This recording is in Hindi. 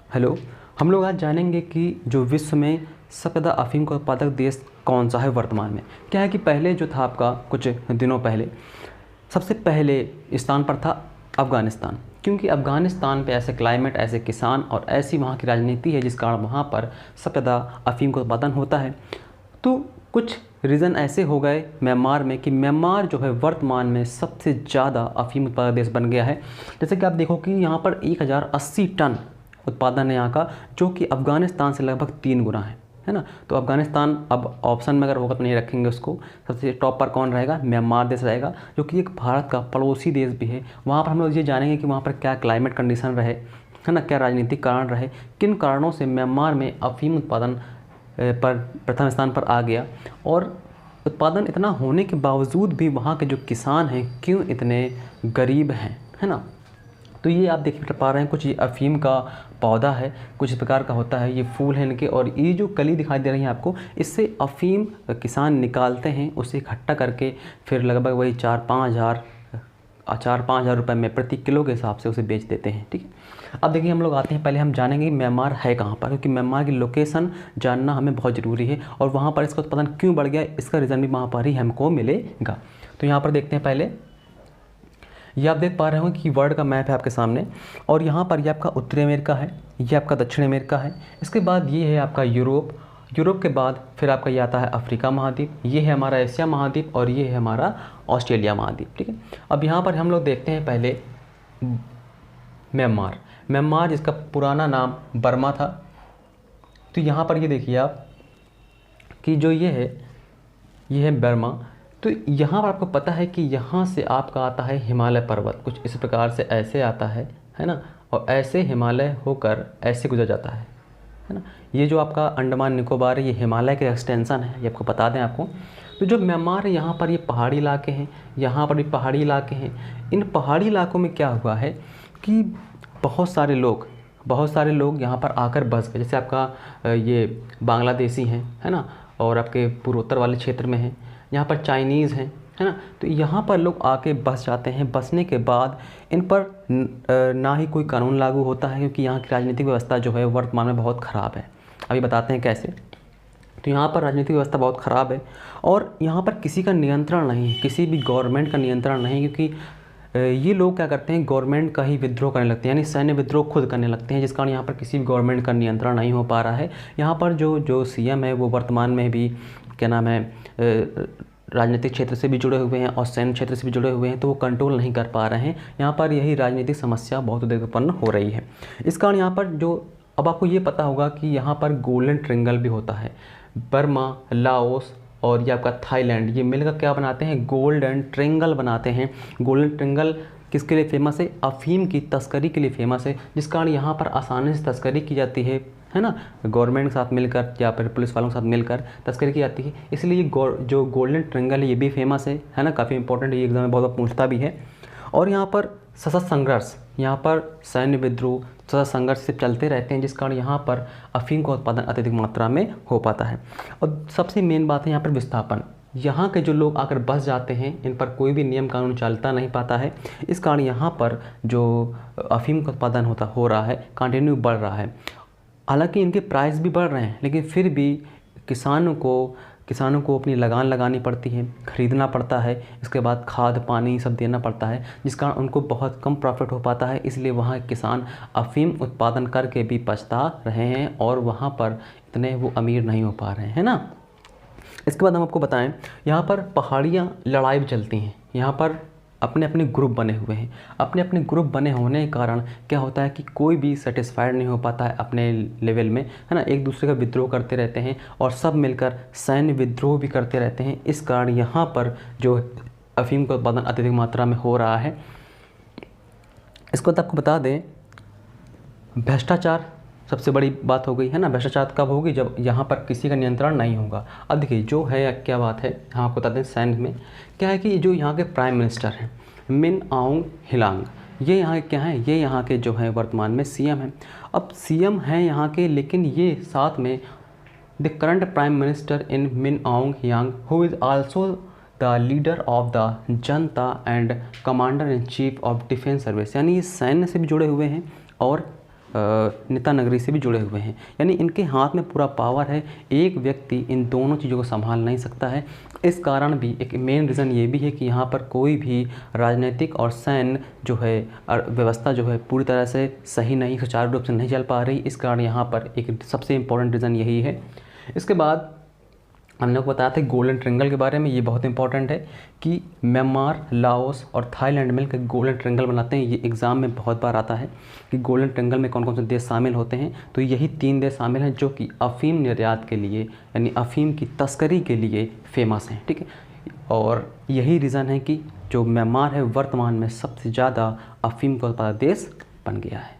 हेलो। हम लोग आज जानेंगे कि जो विश्व में सबसे ज़्यादा अफीम का उत्पादक देश कौन सा है वर्तमान में। क्या है कि पहले जो था आपका कुछ दिनों पहले सबसे पहले स्थान पर था अफ़गानिस्तान, क्योंकि अफ़गानिस्तान पे ऐसे क्लाइमेट, ऐसे किसान और ऐसी वहाँ की राजनीति है जिस कारण वहाँ पर सबसे ज़्यादा अफीम का उत्पादन होता है। तो कुछ रीज़न ऐसे हो गए म्यांमार में कि म्यांमार जो है वर्तमान में सबसे ज़्यादा अफीम उत्पादक देश बन गया है। जैसे कि आप देखो कि यहाँ पर 1080 टन उत्पादन है यहाँ का, जो कि अफ़गानिस्तान से लगभग 3 गुना है ना। तो अफ़गानिस्तान अब ऑप्शन में अगर होगा तो नहीं रखेंगे उसको। सबसे टॉप पर कौन रहेगा? म्यांमार देश रहेगा, जो कि एक भारत का पड़ोसी देश भी है। वहाँ पर हम लोग ये जानेंगे कि वहाँ पर क्या क्लाइमेट कंडीशन रहे, है ना, क्या राजनीतिक कारण रहे, किन कारणों से म्यांमार में अफीम उत्पादन पर प्रथम स्थान पर आ गया, और उत्पादन इतना होने के बावजूद भी वहाँ के जो किसान हैं क्यों इतने गरीब हैं, है ना। तो ये आप देख पा रहे हैं, कुछ ये अफ़ीम का पौधा है, कुछ इस प्रकार का होता है, ये फूल हैं इनके, और ये जो कली दिखाई दे रही है आपको, इससे अफ़ीम किसान निकालते हैं, उसे इकट्ठा करके फिर लगभग वही 4-5 हज़ार रुपये में प्रति किलो के हिसाब से उसे बेच देते हैं। ठीक है। अब देखिए हम लोग आते हैं, पहले हम जानेंगे म्यांमार है कहाँ पर, क्योंकि म्यांमार की लोकेशन जानना हमें बहुत ज़रूरी है, और वहाँ पर इसका उत्पादन क्यों बढ़ गया इसका रीज़न भी वहाँ पर ही हमको मिलेगा। तो यहाँ पर देखते हैं, पहले ये आप देख पा रहे हो कि वर्ल्ड का मैप है आपके सामने, और यहाँ पर ये आपका उत्तरी अमेरिका है, ये आपका दक्षिण अमेरिका है, इसके बाद ये है आपका यूरोप, यूरोप के बाद फिर आपका ये आता है अफ्रीका महाद्वीप, ये है हमारा एशिया महाद्वीप, और ये है हमारा ऑस्ट्रेलिया महाद्वीप। ठीक है। अब यहाँ पर हम लोग देखते हैं पहले म्यांमार, म्यांमार जिसका पुराना नाम बर्मा था। तो यहाँ पर ये देखिए आप कि जो ये है बर्मा। तो यहाँ पर आपको पता है कि यहाँ से आपका आता है हिमालय पर्वत, कुछ इस प्रकार से ऐसे आता है ना, और ऐसे हिमालय होकर ऐसे गुजर जाता है ना। ये जो आपका अंडमान निकोबार है, ये हिमालय के एक्सटेंशन है, ये आपको बता दें आपको। तो जो म्यांमार है यहाँ पर ये पहाड़ी इलाके हैं, यहाँ पर भी पहाड़ी इलाके हैं। इन पहाड़ी इलाकों में क्या हुआ है कि बहुत सारे लोग यहाँ पर आकर बस गए। जैसे आपका ये बांग्लादेशी हैं, है ना, और आपके पूर्वोत्तर वाले क्षेत्र में हैं, यहाँ पर चाइनीज़ हैं, है ना। तो यहाँ पर लोग आके बस जाते हैं। बसने के बाद इन पर ना ही कोई कानून लागू होता है, क्योंकि यहाँ की राजनीतिक व्यवस्था जो है वर्तमान में बहुत ख़राब है। अभी बताते हैं कैसे। तो यहाँ पर राजनीतिक व्यवस्था बहुत ख़राब है, और यहाँ पर किसी का नियंत्रण नहीं है, किसी भी गवर्नमेंट का नियंत्रण नहीं, क्योंकि ये लोग क्या करते हैं, गवर्नमेंट का ही विद्रोह करने लगते हैं, यानी सैन्य विद्रोह खुद करने लगते हैं, जिस कारण यहाँ पर किसी भी गवर्नमेंट का नियंत्रण नहीं हो पा रहा है। यहाँ पर जो सीएम है वो वर्तमान में भी क्या नाम है, राजनीतिक क्षेत्र से भी जुड़े हुए हैं और सैन्य क्षेत्र से भी जुड़े हुए हैं, तो वो कंट्रोल नहीं कर पा रहे हैं। यहाँ पर यही राजनीतिक समस्या बहुत अधिक उत्पन्न हो रही है। इस कारण यहाँ पर जो, अब आपको ये पता होगा कि यहाँ पर गोल्डन ट्रायंगल भी होता है। बर्मा, लाओस और ये आपका थाईलैंड, ये मिलकर क्या बनाते हैं, गोल्डन ट्रायंगल बनाते हैं। गोल्डन ट्रायंगल किसके लिए फेमस है? अफ़ीम की तस्करी के लिए फेमस है, जिस कारण यहाँ पर आसानी से तस्करी की जाती है ना, गवर्नमेंट के साथ मिलकर या फिर पुलिस वालों के साथ मिलकर तस्करी की जाती है। इसलिए जो गोल्डन ट्रायंगल है ये भी फेमस है ना, काफ़ी इंपॉर्टेंट है, ये एग्जाम में बहुत पूछता भी है। और यहाँ पर सशस्त्र संघर्ष, यहाँ पर सैन्य विद्रोह, सशस्त्र संघर्ष से चलते रहते हैं, जिस कारण यहाँ पर अफ़ीम का उत्पादन अत्यधिक मात्रा में हो पाता है। और सबसे मेन बात है यहाँ पर विस्थापन। यहाँ के जो लोग आकर बस जाते हैं, इन पर कोई भी नियम कानून चलता नहीं पाता है, इस कारण यहाँ पर जो अफ़ीम का उत्पादन हो रहा है कंटिन्यू बढ़ रहा है। हालांकि इनके प्राइस भी बढ़ रहे हैं, लेकिन फिर भी किसानों को अपनी लगान लगानी पड़ती है, ख़रीदना पड़ता है, इसके बाद खाद पानी सब देना पड़ता है, जिस कारण उनको बहुत कम प्रॉफिट हो पाता है। इसलिए वहाँ किसान अफ़ीम उत्पादन करके भी पछता रहे हैं, और वहाँ पर इतने वो अमीर नहीं हो पा रहे हैं ना। इसके बाद हम आपको बताएं, यहाँ पर पहाड़ियाँ लड़ाई भी चलती हैं, यहाँ पर अपने अपने ग्रुप बने हुए हैं। अपने अपने ग्रुप बने होने के कारण क्या होता है कि कोई भी सेटिस्फाइड नहीं हो पाता है अपने लेवल में, है ना। एक दूसरे का विद्रोह करते रहते हैं, और सब मिलकर सैन्य विद्रोह भी करते रहते हैं। इस कारण यहाँ पर जो अफ़ीम का उत्पादन अत्यधिक मात्रा में हो रहा है। इसको तो आपको बता दें, भ्रष्टाचार सबसे बड़ी बात हो गई है ना। भ्रष्टाचार कब होगी? जब यहाँ पर किसी का नियंत्रण नहीं होगा। अब देखिए जो है क्या बात है, यहाँ आपको बता दें सैन्य में क्या है कि जो यहाँ के प्राइम मिनिस्टर हैं मिन आउंग ह्लांग, ये यहाँ क्या है, ये यहाँ के जो है वर्तमान में सीएम हैं। अब सीएम हैं यहाँ के, लेकिन ये साथ में the current prime minister in Min Aung Hlaing who is also the leader of the junta and commander in chief of defence service, यानी ये सैन्य से भी जुड़े हुए हैं और नेता नगरी से भी जुड़े हुए हैं, यानी इनके हाथ में पूरा पावर है। एक व्यक्ति इन दोनों चीज़ों को संभाल नहीं सकता है। इस कारण भी एक मेन रीज़न ये भी है कि यहाँ पर कोई भी राजनीतिक और सैन्य जो है व्यवस्था जो है पूरी तरह से सही नहीं, सुचारू रूप से नहीं चल पा रही। इस कारण यहाँ पर एक सबसे इम्पोर्टेंट रीज़न यही है। इसके बाद हम लोग बताया था गोल्डन ट्रिंगल के बारे में। ये बहुत इंपॉर्टेंट है कि म्यांमार, लाओस और थाईलैंड मिलकर गोल्डन ट्रिंगल बनाते हैं। ये एग्ज़ाम में बहुत बार आता है कि गोल्डन ट्रिंगल में कौन कौन से देश शामिल होते हैं। तो यही 3 देश शामिल हैं जो कि अफ़ीम निर्यात के लिए, यानी अफ़ीम की तस्करी के लिए फेमस हैं, ठीक है। और यही रीज़न है कि जो म्यांमार है वर्तमान में सबसे ज़्यादा अफ़ीम का उत्पादक देश बन गया है।